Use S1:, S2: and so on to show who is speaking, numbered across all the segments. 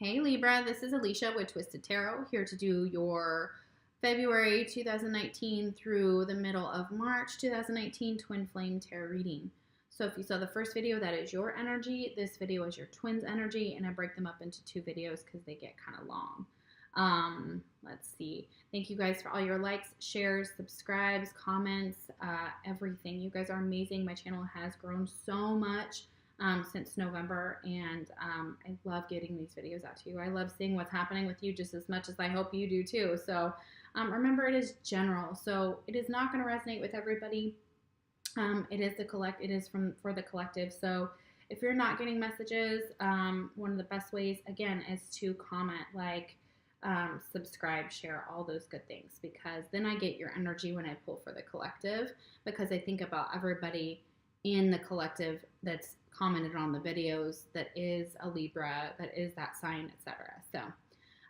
S1: Hey Libra, this is Alicia with Twisted Tarot, here to do your February 2019 through the middle of March 2019 Twin Flame Tarot reading. So if you saw the first video, that is your energy. This video is your twins' energy, and I break them up into two videos because they get kind of long. Let's see. Thank you guys for all your likes, shares, subscribes, comments, everything. You guys are amazing. My channel has grown so much since November, and I love getting these videos out to you. I love seeing what's happening with you just as much as I hope you do too. So remember, it is general, so it is not going to resonate with everybody. It is for the collective. So if you're not getting messages, one of the best ways, again, is to comment, like, subscribe, share, all those good things, because then I get your energy when I pull for the collective, because I think about everybody in the collective that's commented on the videos, that is a Libra, that is that sign, etc. So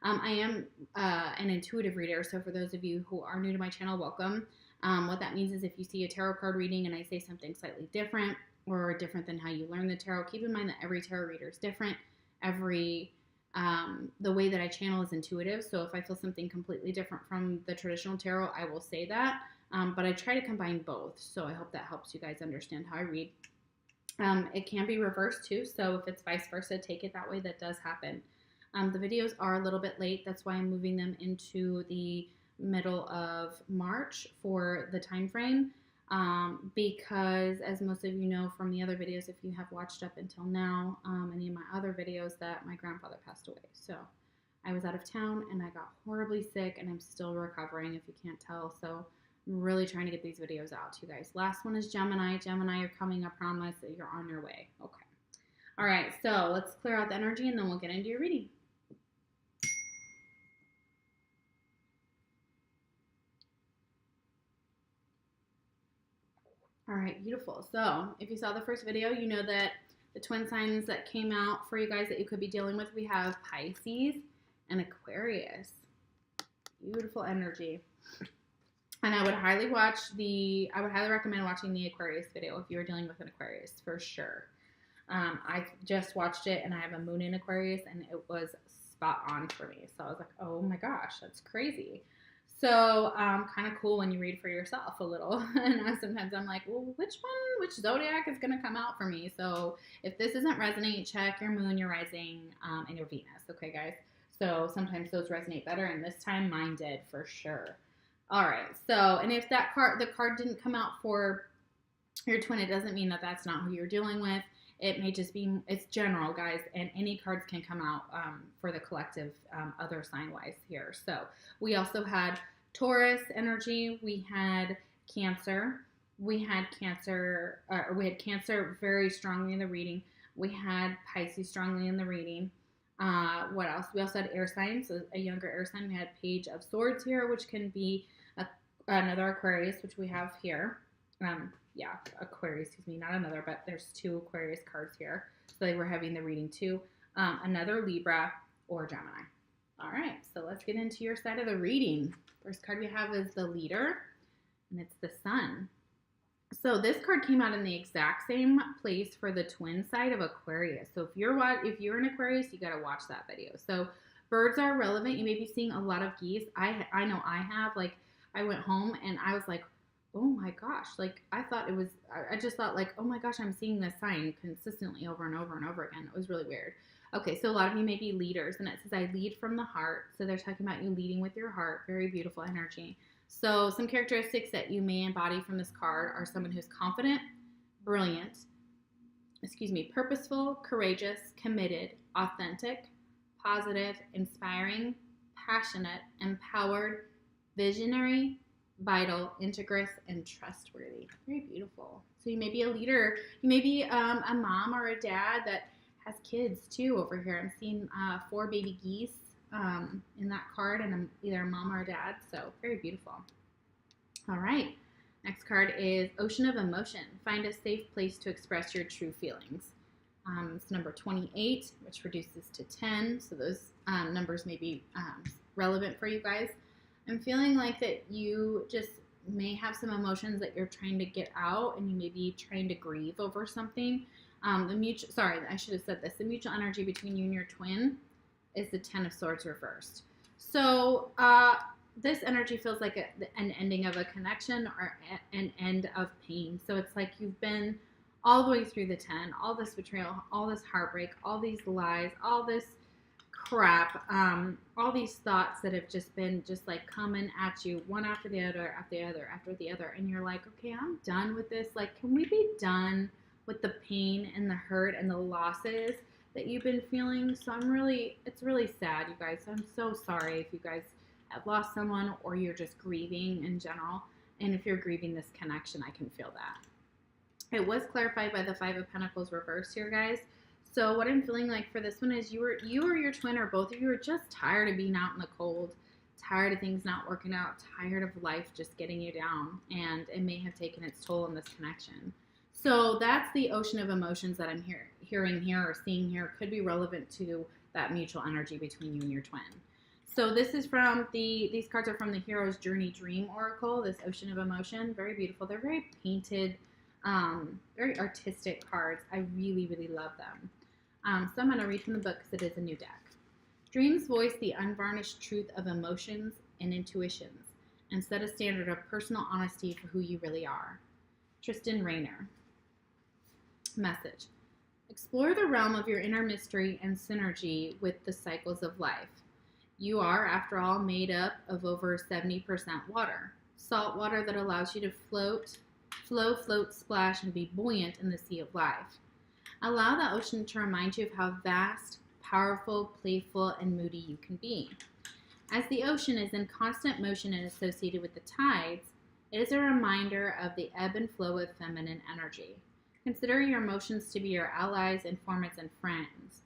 S1: I am an intuitive reader, so for those of you who are new to my channel, welcome. What that means is if you see a tarot card reading and I say something slightly different or different than how you learn the tarot, keep in mind that every tarot reader is different. The way that I channel is intuitive, so if I feel something completely different from the traditional tarot, I will say that. But I try to combine both, so I hope that helps you guys understand how I read. It can be reversed too, so if it's vice versa, take it that way. That does happen. The videos are a little bit late. That's why I'm moving them into the middle of March for the time frame, because as most of you know from the other videos, if you have watched up until now, any of my other videos, that my grandfather passed away. So I was out of town and I got horribly sick, and I'm still recovering, if you can't tell. So I'm really trying to get these videos out to you guys. Last one is Gemini. Gemini, you're coming, I promise that you're on your way. Okay. All right, so let's clear out the energy and then we'll get into your reading. All right, beautiful. So if you saw the first video, you know that the twin signs that came out for you guys that you could be dealing with, we have Pisces and Aquarius. Beautiful energy. And I would highly recommend watching the Aquarius video if you were dealing with an Aquarius, for sure. I just watched it, and I have a moon in Aquarius, and it was spot on for me. So I was like, oh my gosh, that's crazy. So kind of cool when you read for yourself a little. And sometimes I'm like, well, which zodiac is going to come out for me? So if this doesn't resonate, check your moon, your rising, and your Venus. Okay, guys? So sometimes those resonate better, and this time mine did for sure. All right, so, and if the card didn't come out for your twin, it doesn't mean that that's not who you're dealing with. It may just be, it's general, guys, and any cards can come out for the collective, other sign-wise here. So we also had Taurus energy, we had Cancer, we had Cancer very strongly in the reading, we had Pisces strongly in the reading. What else? We also had air signs, so a younger air sign. We had Page of Swords here, which can be another Aquarius, which we have here. Aquarius, excuse me, not another, but there's two Aquarius cards here. So they were having the reading too. Another Libra or Gemini. All right, so let's get into your side of the reading. First card we have is the Leader, and it's the Sun. So this card came out in the exact same place for the twin side of Aquarius. So if you're an Aquarius, you got to watch that video. So birds are relevant. You may be seeing a lot of geese. I know I have. Like, I went home and I was like, oh my gosh. Like, I just thought like, oh my gosh, I'm seeing this sign consistently over and over and over again. It was really weird. Okay, so a lot of you may be leaders, and it says, I lead from the heart. So they're talking about you leading with your heart. Very beautiful energy. So some characteristics that you may embody from this card are someone who's confident, brilliant, purposeful, courageous, committed, authentic, positive, inspiring, passionate, empowered, visionary, vital, integrous, and trustworthy. Very beautiful. So you may be a leader. You may be a mom or a dad that has kids too over here. I'm seeing 4 baby geese in that card, and I'm either a mom or a dad, so very beautiful. All right, next card is Ocean of Emotion. Find a safe place to express your true feelings. It's number 28, which reduces to 10, so those numbers may be relevant for you guys. I'm feeling like that you just may have some emotions that you're trying to get out, and you may be trying to grieve over something. I should have said this. The mutual energy between you and your twin is the Ten of Swords reversed. So this energy feels like an ending of a connection or an end of pain. So it's like you've been all the way through the 10, all this betrayal, all this heartbreak, all these lies, all this crap, all these thoughts that have just been just like coming at you one after the other, after the other, after the other. And you're like, okay, I'm done with this. Like, can we be done with the pain and the hurt and the losses that you've been feeling? So it's really sad, you guys. I'm so sorry if you guys have lost someone or you're just grieving in general. And if you're grieving this connection, I can feel that. It was clarified by the Five of Pentacles reversed here, guys. So what I'm feeling like for this one is you or your twin or both of you are just tired of being out in the cold, tired of things not working out, tired of life just getting you down, and it may have taken its toll on this connection. So that's the ocean of emotions that I'm hearing here or seeing here. Could be relevant to that mutual energy between you and your twin. So this is from these cards are from the Hero's Journey Dream Oracle, this ocean of emotion. Very beautiful. They're very painted, very artistic cards. I really, really love them. So I'm going to read from the book because it is a new deck. Dreams voice the unvarnished truth of emotions and intuitions and set a standard of personal honesty for who you really are. Tristan Rayner. Message. Explore the realm of your inner mystery and synergy with the cycles of life. You are, after all, made up of over 70% water. Salt water that allows you to float, splash, and be buoyant in the sea of life. Allow the ocean to remind you of how vast, powerful, playful, and moody you can be. As the ocean is in constant motion and associated with the tides, it is a reminder of the ebb and flow of feminine energy. Consider your emotions to be your allies, informants, and friends.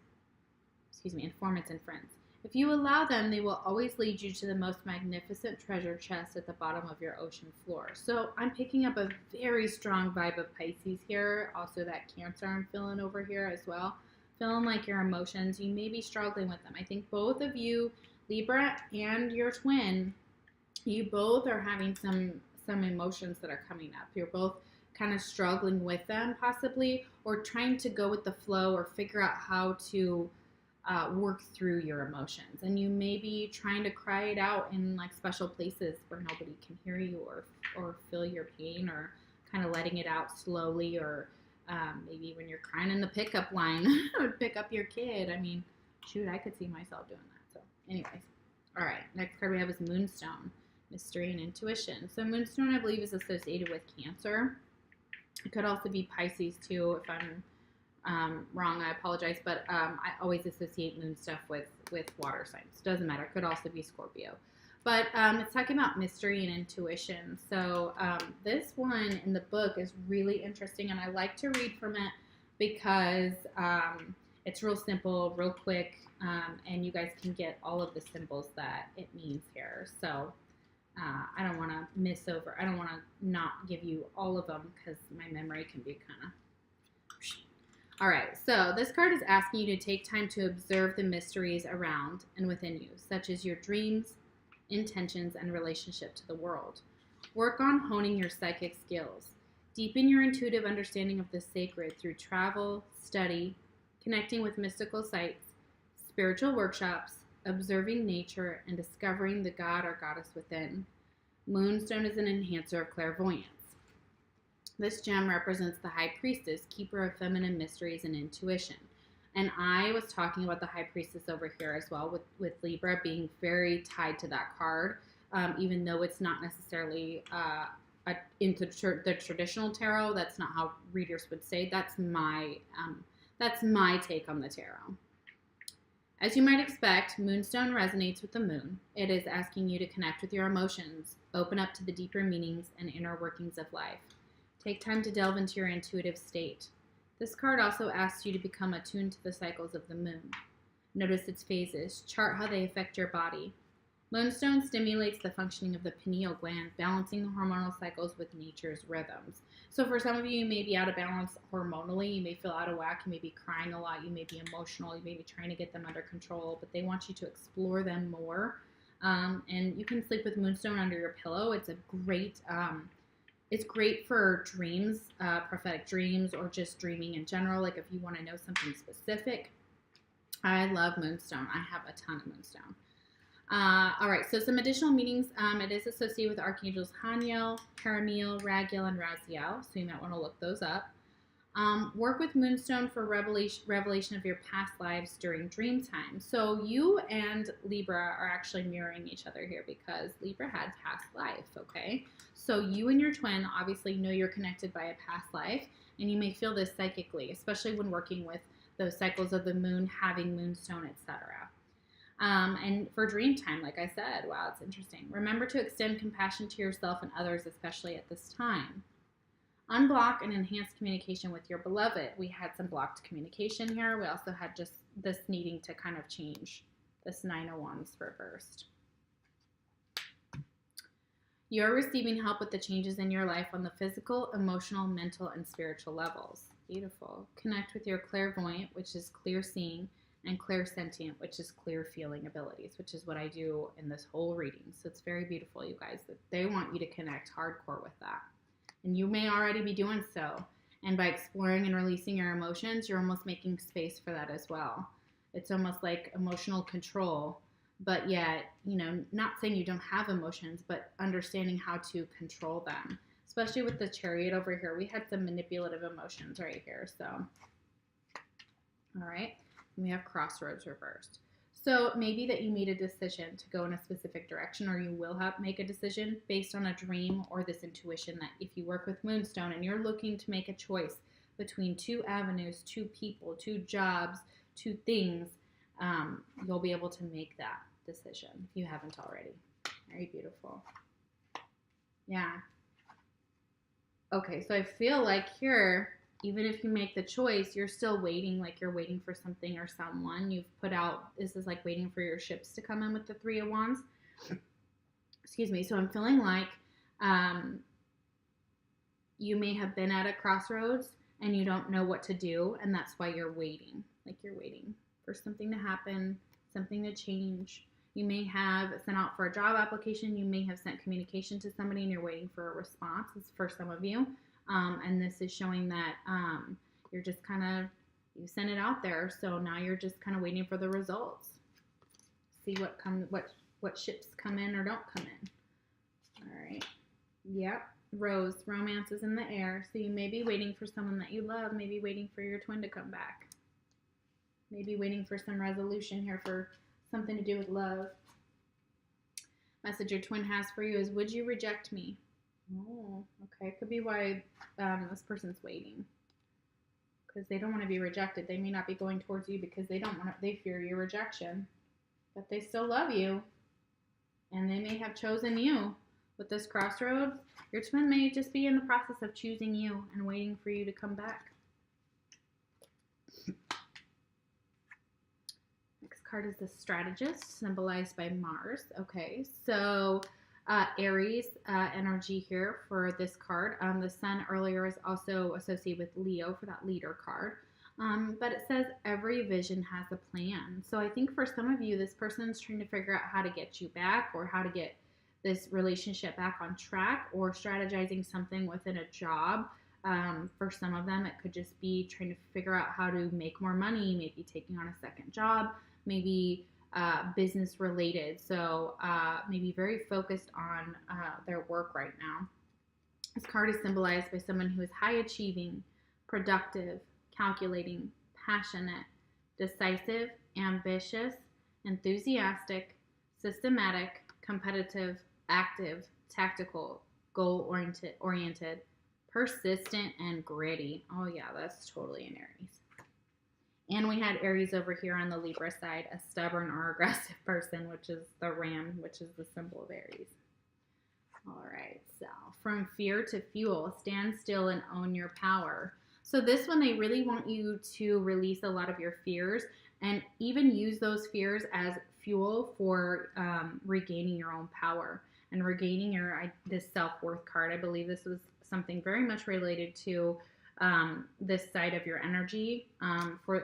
S1: If you allow them, they will always lead you to the most magnificent treasure chest at the bottom of your ocean floor. So I'm picking up a very strong vibe of Pisces here. Also that Cancer I'm feeling over here as well. Feeling like your emotions, you may be struggling with them. I think both of you, Libra and your twin, you both are having some emotions that are coming up. You're both kind of struggling with them possibly, or trying to go with the flow or figure out how to work through your emotions. And you may be trying to cry it out in like special places where nobody can hear you or feel your pain, or kind of letting it out slowly, or maybe when you're crying in the pickup line, pick up your kid. I mean, shoot, I could see myself doing that. So anyways, all right, next card we have is Moonstone, mystery and intuition. So Moonstone, I believe, is associated with Cancer. It could also be Pisces too. If I'm wrong, I apologize, but I always associate moon stuff with water signs. Doesn't matter. It could also be Scorpio. But it's talking about mystery and intuition. So this one in the book is really interesting, and I like to read from it because it's real simple, real quick, and you guys can get all of the symbols that it means here. So I don't want to I don't want to not give you all of them because my memory can be kind of... All right, so this card is asking you to take time to observe the mysteries around and within you, such as your dreams, intentions, and relationship to the world. Work on honing your psychic skills. Deepen your intuitive understanding of the sacred through travel, study, connecting with mystical sites, spiritual workshops, observing nature, and discovering the god or goddess within. Moonstone is an enhancer of clairvoyance. This gem represents the High Priestess, keeper of feminine mysteries and intuition. And I was talking about the High Priestess over here as well, with Libra being very tied to that card, even though it's not necessarily into the traditional tarot. That's not how readers would say. That's my take on the tarot. As you might expect, Moonstone resonates with the moon. It is asking you to connect with your emotions, open up to the deeper meanings and inner workings of life. Take time to delve into your intuitive state. This card also asks you to become attuned to the cycles of the moon. Notice its phases. Chart how they affect your body. Moonstone stimulates the functioning of the pineal gland, balancing the hormonal cycles with nature's rhythms. So for some of you, you may be out of balance hormonally. You may feel out of whack. You may be crying a lot. You may be emotional. You may be trying to get them under control, but they want you to explore them more. And you can sleep with Moonstone under your pillow. It's a great... It's great for dreams, prophetic dreams, or just dreaming in general, like if you want to know something specific. I love moonstone. I have a ton of moonstone. All right, so some additional meanings. It is associated with archangels Haniel, Haramiel, Ragiel, and Raziel, so you might want to look those up. Work with moonstone for revelation of your past lives during dream time. So you and Libra are actually mirroring each other here because Libra had past life, okay? So you and your twin obviously know you're connected by a past life, and you may feel this psychically, especially when working with those cycles of the moon, having moonstone, etc. And for dream time, like I said, wow, it's interesting. Remember to extend compassion to yourself and others, especially at this time. Unblock and enhance communication with your beloved. We had some blocked communication here. We also had just this needing to kind of change. This 9 of Wands reversed. You're receiving help with the changes in your life on the physical, emotional, mental, and spiritual levels. Beautiful. Connect with your clairvoyant, which is clear seeing, and clairsentient, which is clear feeling abilities, which is what I do in this whole reading. So it's very beautiful, you guys, that they want you to connect hardcore with that. And you may already be doing so. And by exploring and releasing your emotions, you're almost making space for that as well. It's almost like emotional control, but yet, you know, not saying you don't have emotions, but understanding how to control them. Especially with the Chariot over here. We had some manipulative emotions right here. So, all right. And we have Crossroads reversed. So maybe that you made a decision to go in a specific direction, or you will make a decision based on a dream or this intuition that if you work with Moonstone and you're looking to make a choice between 2 avenues, 2 people, 2 jobs, 2 things, you'll be able to make that decision if you haven't already. Very beautiful. Yeah. Okay, so I feel like here, even if you make the choice, you're still waiting, like you're waiting for something or someone. You've put out, this is like waiting for your ships to come in with the 3 of Wands. Excuse me. So I'm feeling like you may have been at a crossroads and you don't know what to do, and that's why you're waiting. Like you're waiting for something to happen, something to change. You may have sent out for a job application. You may have sent communication to somebody and you're waiting for a response. It's for some of you. And this is showing that you're just kind of, you sent it out there. So now you're just kind of waiting for the results. See what ships come in or don't come in. All right. Yep. Rose, romance is in the air. So you may be waiting for someone that you love. Maybe waiting for your twin to come back. Maybe waiting for some resolution here for something to do with love. Message your twin has for you is, would you reject me? Oh, okay. Could be why this person's waiting. Because they don't want to be rejected. They may not be going towards you because they don't want to, they fear your rejection. But they still love you. And they may have chosen you. With this crossroads, your twin may just be in the process of choosing you and waiting for you to come back. Next card is the Strategist, symbolized by Mars. Okay, so Aries energy here for this card. The Sun earlier is also associated with Leo for that leader card. But it says every vision has a plan. So I think for some of you, this person is trying to figure out how to get you back or how to get this relationship back on track, or strategizing something within a job. For some of them, it could just be trying to figure out how to make more money, maybe taking on a second job, maybe business related. So maybe very focused on their work right now. This card is symbolized by someone who is high achieving, productive, calculating, passionate, decisive, ambitious, enthusiastic, systematic, competitive, active, tactical, goal-oriented, persistent, and gritty. Oh yeah, that's totally an Aries. And we had Aries over here on the Libra side, a stubborn or aggressive person, which is the ram, which is the symbol of Aries. All right, so from fear to fuel, stand still and own your power. So this one, they really want you to release a lot of your fears and even use those fears as fuel for regaining your own power and regaining this self-worth card. I believe this was something very much related to this side of your energy,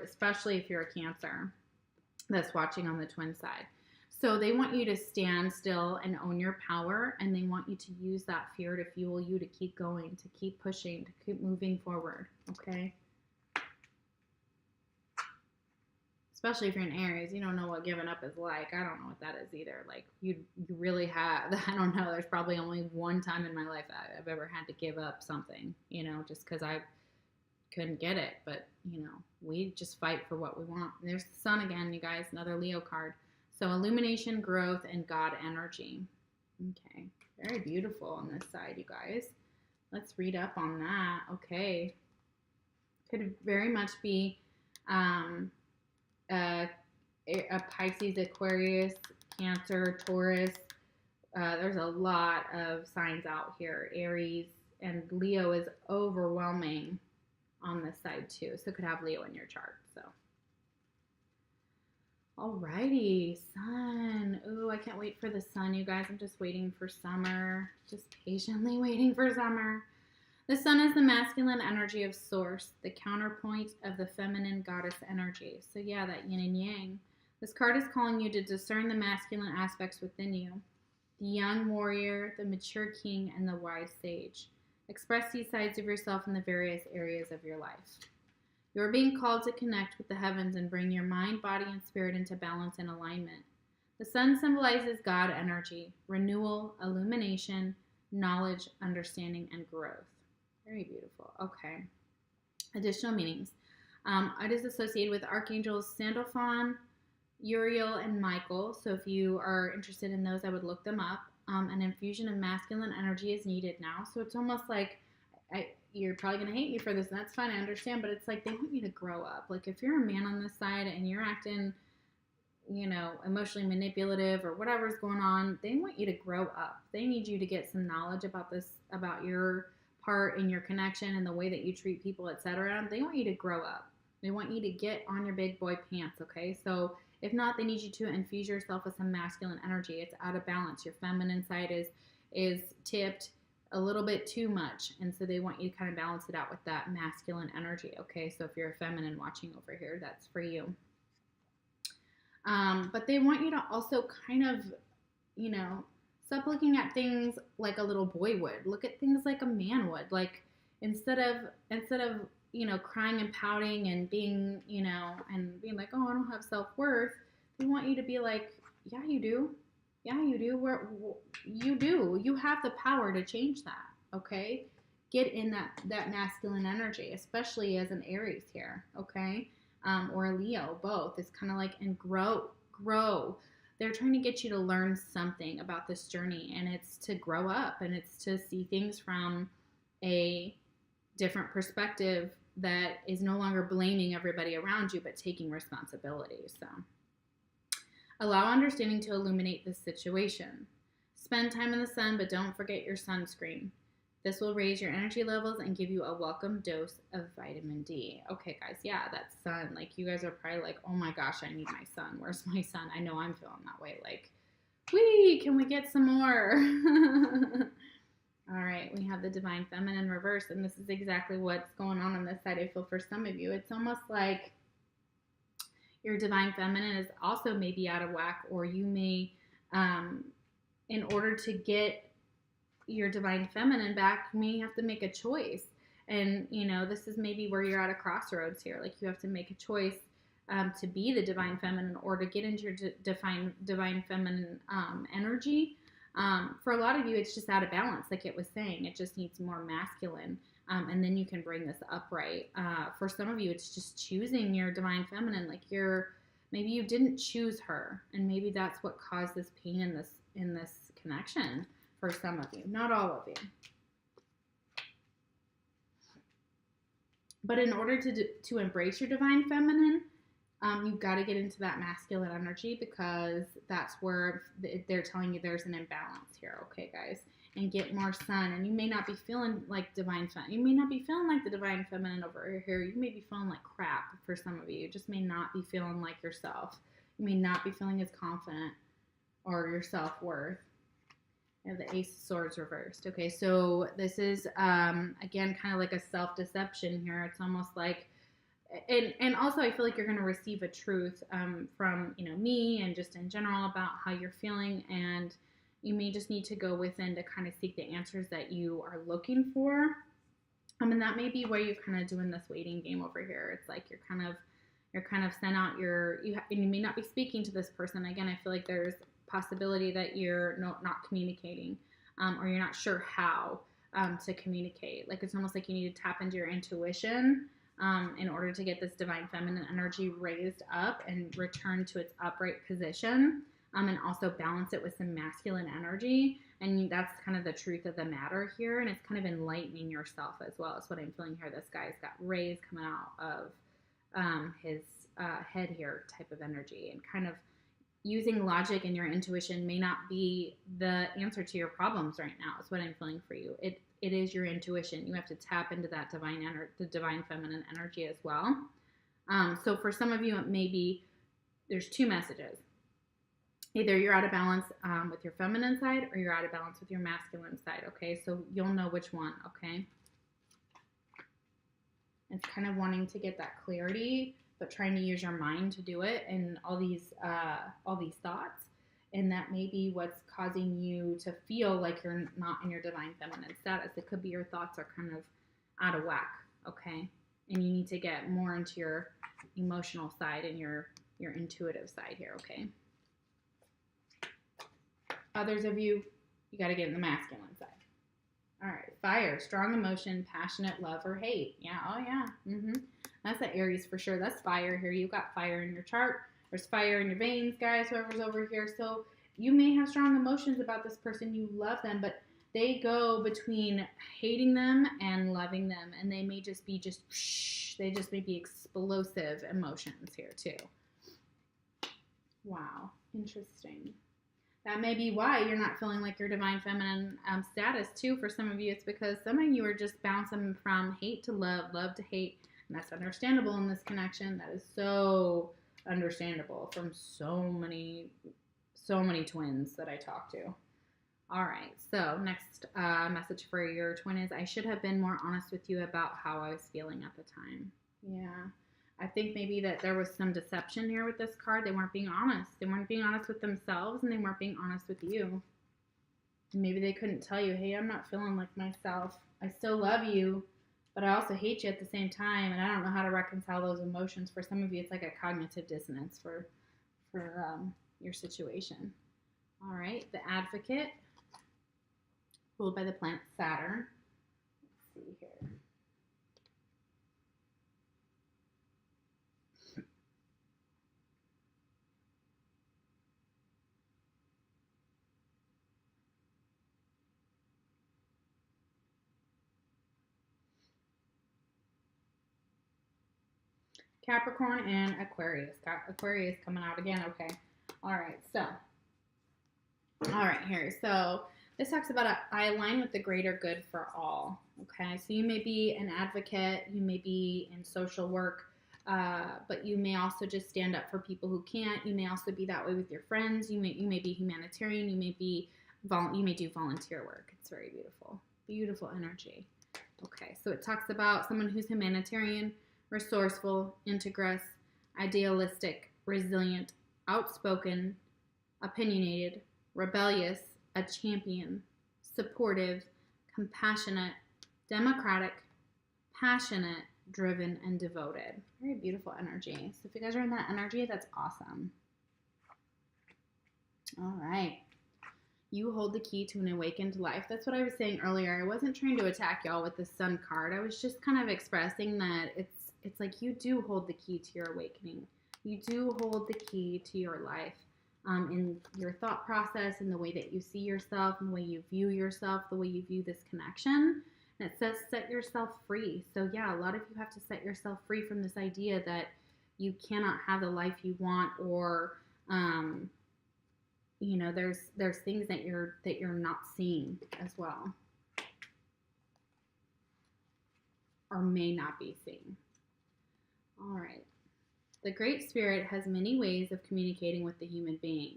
S1: especially if you're a Cancer that's watching on the twin side. So they want you to stand still and own your power, and they want you to use that fear to fuel you to keep going, to keep pushing, to keep moving forward, okay? especially if you're in Aries, you don't know what giving up is like. I don't know what that is either. Like you really have, I don't know. There's probably only one time in my life that I've ever had to give up something, you know, just because I couldn't get it. But, you know, we just fight for what we want. And there's the sun again, you guys, another Leo card. So illumination, growth, and God energy. Okay, very beautiful on this side, you guys. Let's read up on that. Okay. Could very much be a Pisces, Aquarius, Cancer, Taurus. There's a lot of signs out here. Aries and Leo is overwhelming on this side too. So it could have Leo in your chart. So, alrighty, sun. Ooh, I can't wait for the sun, you guys. I'm just waiting for summer. Just patiently waiting for summer. The sun is the masculine energy of source, the counterpoint of the feminine goddess energy. So yeah, that yin and yang. This card is calling you to discern the masculine aspects within you. The young warrior, the mature king, and the wise sage. Express these sides of yourself in the various areas of your life. You are being called to connect with the heavens and bring your mind, body, and spirit into balance and alignment. The sun symbolizes God energy, renewal, illumination, knowledge, understanding, and growth. Very beautiful. Okay. Additional meanings. It is associated with archangels Sandalphon, Uriel, and Michael. So if you are interested in those, I would look them up. An infusion of masculine energy is needed now. So it's almost like, you're probably going to hate me for this, and that's fine, I understand, but it's like they want you to grow up. Like if you're a man on this side and you're acting, you know, emotionally manipulative or whatever's going on, they want you to grow up. They need you to get some knowledge about this, about your part in your connection and the way that you treat people, etc. They want you to grow up. They want you to get on your big boy pants, okay? So if not, they need you to infuse yourself with some masculine energy. It's out of balance. Your feminine side is tipped a little bit too much, and so they want you to kind of balance it out with that masculine energy, okay? So if you're a feminine watching over here, that's for you. But they want you to also kind of, you know, stop looking at things like a little boy would. Look at things like a man would. Like instead of you know, crying and pouting and being, you know, and being like, oh, I don't have self-worth, they want you to be like, yeah, you do. Yeah, you do. You do. You have the power to change that, okay? Get in that masculine energy, especially as an Aries here, okay? Or a Leo, both. It's kind of like, and grow. They're trying to get you to learn something about this journey, and it's to grow up, and it's to see things from a different perspective that is no longer blaming everybody around you, but taking responsibility. So allow understanding to illuminate this situation. Spend time in the sun, but don't forget your sunscreen. This will raise your energy levels and give you a welcome dose of vitamin D. Okay, guys, yeah, that sun. Like, you guys are probably like, oh my gosh, I need my sun. Where's my sun? I know I'm feeling that way. Like, can we get some more? All right, we have the Divine Feminine reverse, and this is exactly what's going on this side. I feel for some of you, it's almost like your Divine Feminine is also maybe out of whack, or you may, in order to get your Divine Feminine back, you may have to make a choice. And, you know, this is maybe where you're at a crossroads here. Like, you have to make a choice to be the Divine Feminine, or to get into your Divine Feminine energy. For a lot of you, it's just out of balance. Like it was saying, it just needs more masculine. And then you can bring this upright. For some of you, it's just choosing your Divine Feminine. Like maybe you didn't choose her, and maybe that's what caused this pain in this connection for some of you, not all of you. But in order to embrace your Divine Feminine, you've got to get into that masculine energy, because that's where they're telling you there's an imbalance here, okay, guys? And get more sun. And you may not be feeling like Divine Feminine. You may not be feeling like the Divine Feminine over here. You may be feeling like crap for some of you. You just may not be feeling like yourself. You may not be feeling as confident or your self-worth. You have the Ace of Swords reversed. Okay, so this is, again, kind of like a self-deception here. It's almost like, and also I feel like you're going to receive a truth from, you know, me and just in general about how you're feeling, and you may just need to go within to kind of seek the answers that you are looking for. And that may be where you're kind of doing this waiting game over here. It's like you're kind of, You're kind of sent out and you may not be speaking to this person. Again, I feel like there's possibility that you're not communicating, or you're not sure how to communicate. Like it's almost like you need to tap into your intuition in order to get this divine feminine energy raised up and return to its upright position, and also balance it with some masculine energy. And that's kind of the truth of the matter here. And it's kind of enlightening yourself as well. That's what I'm feeling here. This guy's got rays coming out of his head here type of energy, and kind of using logic and your intuition may not be the answer to your problems right now. Is what I'm feeling for you. It is your intuition. You have to tap into that the divine feminine energy as well. So for some of you, it may be, there's two messages. Either you're out of balance with your feminine side, or you're out of balance with your masculine side, okay? So you'll know which one, okay? It's kind of wanting to get that clarity, but trying to use your mind to do it, and all these thoughts, and that may be what's causing you to feel like you're not in your divine feminine status. It could be your thoughts are kind of out of whack, okay? And you need to get more into your emotional side and your intuitive side here, okay? Others of you, you got to get in the masculine side. All right, fire, strong emotion, passionate love or hate. Yeah, oh yeah. That's the Aries for sure. That's fire here. You've got fire in your chart. There's fire in your veins, guys, whoever's over here. So you may have strong emotions about this person. You love them, but they go between hating them and loving them. And they may just be they just may be explosive emotions here too. Wow, interesting. That may be why you're not feeling like your divine feminine status too. For some of you, it's because some of you are just bouncing from hate to love, love to hate. And that's understandable in this connection. That is so understandable from so many twins that I talk to. All right, so next message for your twin is, I should have been more honest with you about how I was feeling at the time. Yeah. I think maybe that there was some deception here with this card. They weren't being honest. They weren't being honest with themselves, and they weren't being honest with you. And maybe they couldn't tell you, hey, I'm not feeling like myself. I still love you, but I also hate you at the same time, and I don't know how to reconcile those emotions. For some of you, it's like a cognitive dissonance for your situation. All right, the Advocate, ruled by the planet Saturn. Let's see here. Capricorn and Aquarius. Got Aquarius coming out again. Okay. All right. So, all right here. So this talks about I align with the greater good for all. Okay. So you may be an advocate. You may be in social work. But you may also just stand up for people who can't. You may also be that way with your friends. You may be humanitarian. You may do volunteer work. It's very beautiful. Beautiful energy. Okay. So it talks about someone who's humanitarian, resourceful, integrous, idealistic, resilient, outspoken, opinionated, rebellious, a champion, supportive, compassionate, democratic, passionate, driven, and devoted. Very beautiful energy. So if you guys are in that energy, that's awesome. All right. You hold the key to an awakened life. That's what I was saying earlier. I wasn't trying to attack y'all with the Sun card. I was just kind of expressing that it's like you do hold the key to your awakening. You do hold the key to your life, in your thought process, in the way that you see yourself, in the way you view yourself, the way you view this connection. And it says set yourself free. So yeah, a lot of you have to set yourself free from this idea that you cannot have the life you want, or there's things that you're not seeing as well, or may not be seeing. All right. The Great Spirit has many ways of communicating with the human being.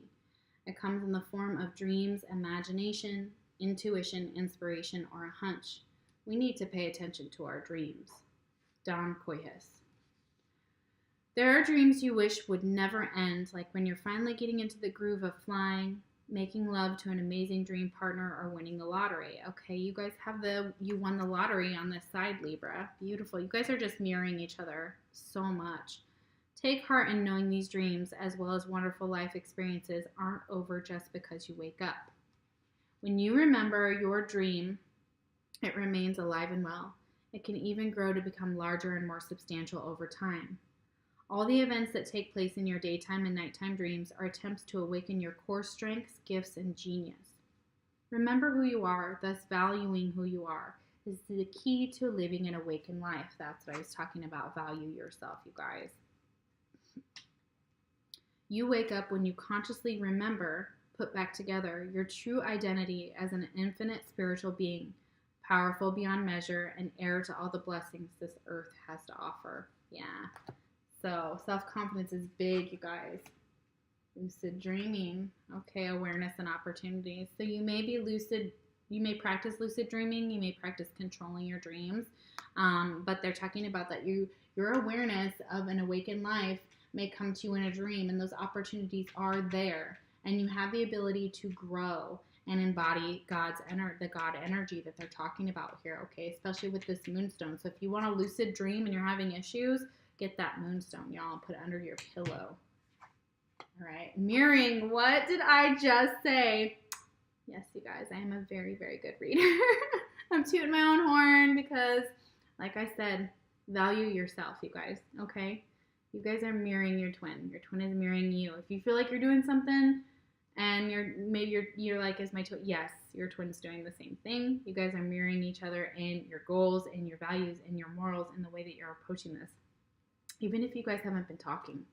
S1: It comes in the form of dreams, imagination, intuition, inspiration, or a hunch. We need to pay attention to our dreams. Don Coyhus. There are dreams you wish would never end, like when you're finally getting into the groove of flying, making love to an amazing dream partner, or winning the lottery. Okay, you guys have you won the lottery on this side, Libra. Beautiful. You guys are just mirroring each other so much. Take heart in knowing these dreams, as well as wonderful life experiences, aren't over just because you wake up. When you remember your dream, it remains alive and well. It can even grow to become larger and more substantial over time. All the events that take place in your daytime and nighttime dreams are attempts to awaken your core strengths, gifts, and genius. Remember who you are, thus valuing who you are is the key to living an awakened life. That's what I was talking about. Value yourself, you guys. You wake up when you consciously remember, put back together, your true identity as an infinite spiritual being, powerful beyond measure, and heir to all the blessings this earth has to offer. Yeah. So self-confidence is big, you guys. Lucid dreaming. Okay, awareness and opportunities. So you may be lucid. You may practice lucid dreaming. You may practice controlling your dreams. But they're talking about that your awareness of an awakened life may come to you in a dream, and those opportunities are there, and you have the ability to grow and embody the God energy that they're talking about here. Okay, especially with this moonstone. So if you want a lucid dream and you're having issues, get that moonstone, y'all. Put it under your pillow. All right, mirroring. What did I just say? Yes, you guys, I am a very, very good reader. I'm tooting my own horn because, like I said, value yourself, you guys, okay? You guys are mirroring your twin. Your twin is mirroring you. If you feel like you're doing something and you're like, is my twin? Yes, your twin's doing the same thing. You guys are mirroring each other in your goals and your values and your morals in the way that you're approaching this. Even if you guys haven't been talking.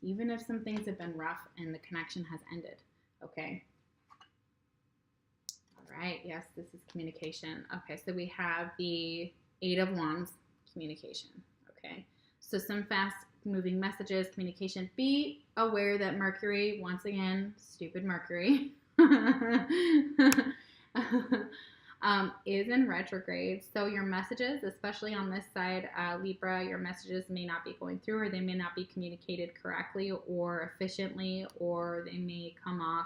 S1: Even if some things have been rough and the connection has ended, okay? All right, yes, this is communication. Okay, so we have the 8 of Wands, communication, okay? So some fast-moving messages, communication. Be aware that Mercury, once again, stupid Mercury, is in retrograde. So your messages, especially on this side, Libra, your messages may not be going through, or they may not be communicated correctly or efficiently, or they may come off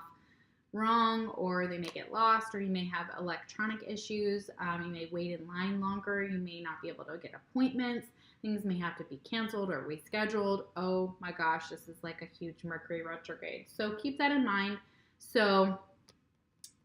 S1: wrong, or they may get lost, or you may have electronic issues. You may wait in line longer. You may not be able to get appointments. Things may have to be canceled or rescheduled. Oh my gosh, this is like a huge Mercury retrograde. So keep that in mind.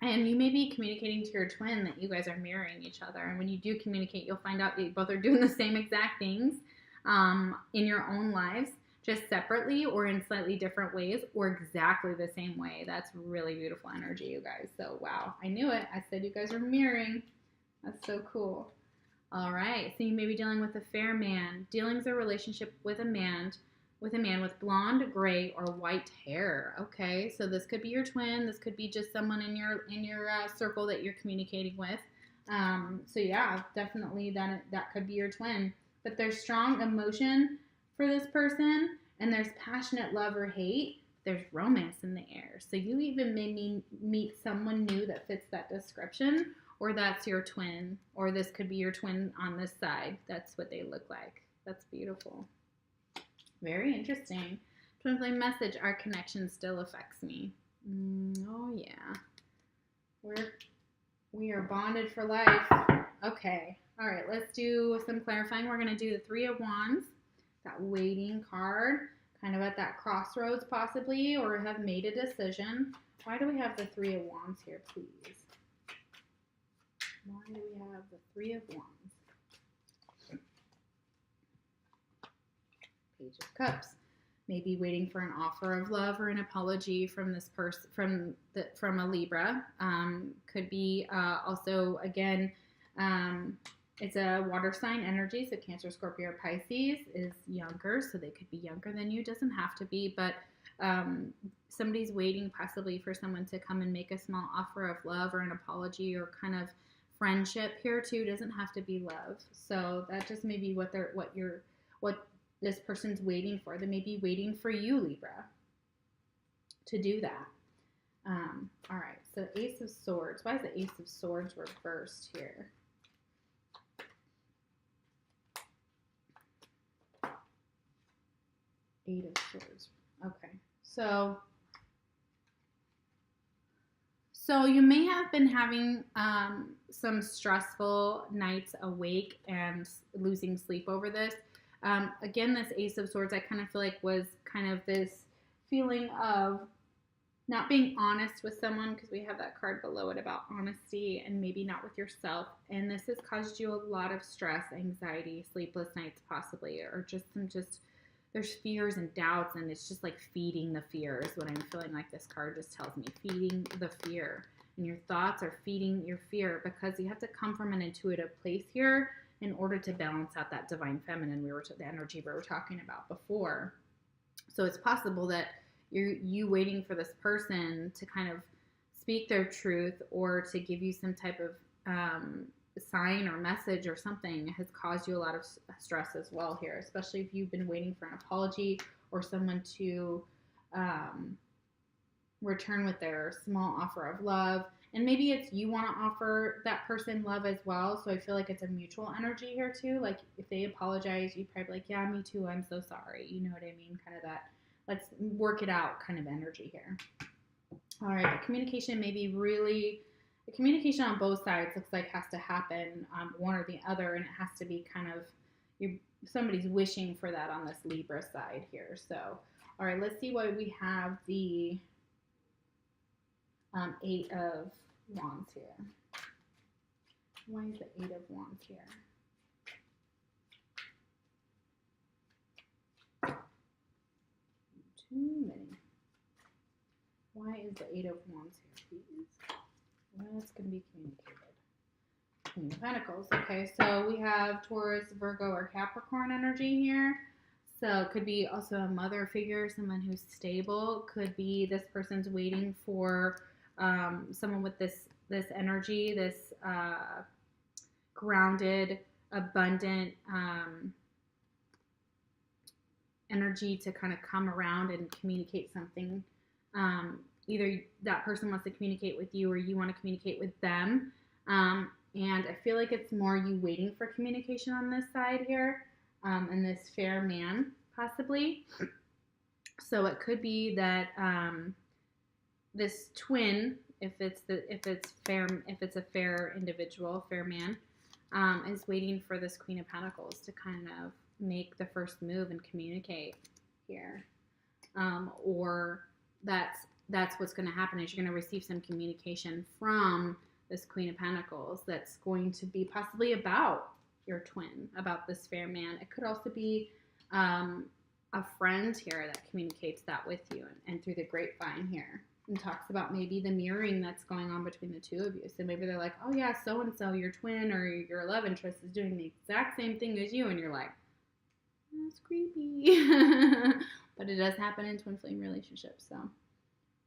S1: And you may be communicating to your twin that you guys are mirroring each other. And when you do communicate, you'll find out that you both are doing the same exact things in your own lives, just separately or in slightly different ways, or exactly the same way. That's really beautiful energy, you guys. So, wow, I knew it. I said you guys are mirroring. That's so cool. All right, so you may be dealing with a fair man. Dealing is a relationship with a man with blonde, gray, or white hair. Okay, so this could be your twin. This could be just someone in your circle that you're communicating with. So yeah, definitely that could be your twin. But there's strong emotion for this person, and there's passionate love or hate. There's romance in the air. So you even may meet someone new that fits that description, or that's your twin, or this could be your twin on this side. That's what they look like. That's beautiful. Very interesting. Twin flame message, our connection still affects me. Oh yeah. We are bonded for life. Okay. All right, let's do some clarifying. We're going to do the 3 of Wands, that waiting card, kind of at that crossroads possibly, or have made a decision. Why do we have the 3 of Wands here, please? Why do we have the 3 of Wands? Page of Cups. Maybe waiting for an offer of love or an apology from this person, from a Libra. Could be also, again, it's a water sign energy, so Cancer, Scorpio, or Pisces is younger, so they could be younger than you. Doesn't have to be, but somebody's waiting possibly for someone to come and make a small offer of love or an apology or kind of friendship here too. Doesn't have to be love. So that just may be what this person's waiting for. They may be waiting for you, Libra, to do that. All right, so Ace of Swords. Why is the Ace of Swords reversed here? Eight of Swords. Okay, so you may have been having some stressful nights awake and losing sleep over this. Again, this Ace of Swords, I kind of feel like was kind of this feeling of not being honest with someone, because we have that card below it about honesty and maybe not with yourself. And this has caused you a lot of stress, anxiety, sleepless nights possibly, or just there's fears and doubts, and it's just like feeding the fear is what I'm feeling like this card just tells me, feeding the fear. And your thoughts are feeding your fear, because you have to come from an intuitive place here in order to balance out that divine feminine the energy we were talking about before. So it's possible that you waiting for this person to kind of speak their truth or to give you some type of sign or message or something has caused you a lot of stress as well here, especially if you've been waiting for an apology or someone to return with their small offer of love. And maybe it's you want to offer that person love as well. So I feel like it's a mutual energy here too. Like if they apologize, you'd probably be like, yeah, me too. I'm so sorry. You know what I mean? Kind of that, let's work it out kind of energy here. All right. But communication may be really, the communication on both sides looks like has to happen one or the other. And it has to be kind of, somebody's wishing for that on this Libra side here. So, all right, let's see why we have the 8 of Wands here. Why is the 8 of Wands here? Too many. Why is the 8 of Wands here, please? What's going to be communicated? Queen of Pentacles. Okay, so we have Taurus, Virgo, or Capricorn energy here. So it could be also a mother figure, someone who's stable. Could be this person's waiting for someone with this energy, this grounded, abundant energy to kind of come around and communicate something. Either that person wants to communicate with you or you want to communicate with them. And I feel like it's more you waiting for communication on this side here, and this fair man possibly. So it could be that this twin, if it's a fair individual, fair man, is waiting for this Queen of Pentacles to kind of make the first move and communicate here, or that's what's going to happen is you're going to receive some communication from this Queen of Pentacles that's going to be possibly about your twin, about this fair man. It could also be a friend here that communicates that with you and through the grapevine here and talks about maybe the mirroring that's going on between the two of you. So maybe they're like, oh yeah, so-and-so, your twin or your love interest is doing the exact same thing as you. And you're like, that's creepy. But it does happen in twin flame relationships. So,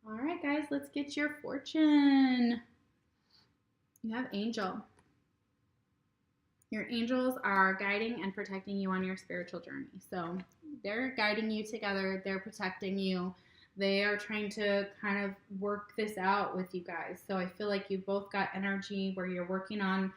S1: all right, guys, let's get your fortune. You have Angel. Your angels are guiding and protecting you on your spiritual journey. So they're guiding you together. They're protecting you. They are trying to kind of work this out with you guys. So I feel like you've both got energy where you're working on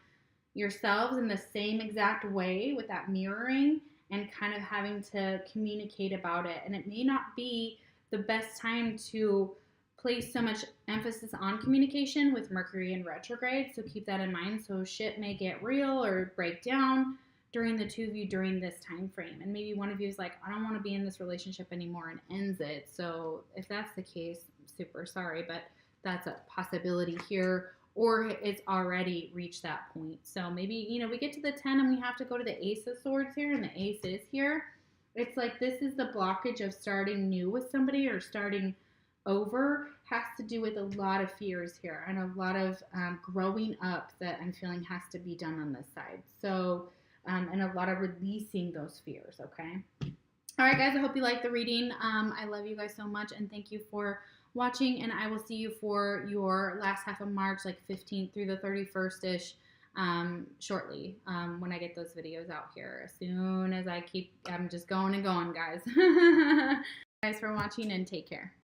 S1: yourselves in the same exact way with that mirroring and kind of having to communicate about it. And it may not be the best time to place so much emphasis on communication with Mercury in retrograde, so keep that in mind. So shit may get real or break down during the two of you during this time frame, and maybe one of you is like, I don't want to be in this relationship anymore and ends it. So if that's the case, I'm super sorry, but that's a possibility here, or it's already reached that point. So maybe, we get to the 10 and we have to go to the Ace of Swords here, and the Ace is here. It's like this is the blockage of starting new with somebody or starting over, has to do with a lot of fears here and a lot of growing up that I'm feeling has to be done on this side. So, and a lot of releasing those fears, okay? All right, guys, I hope you liked the reading. I love you guys so much, and thank you for watching, and I will see you for your last half of March, like 15th through the 31st-ish, shortly, when I get those videos out here. As soon as I'm just going and going, guys. Thanks for watching, and take care.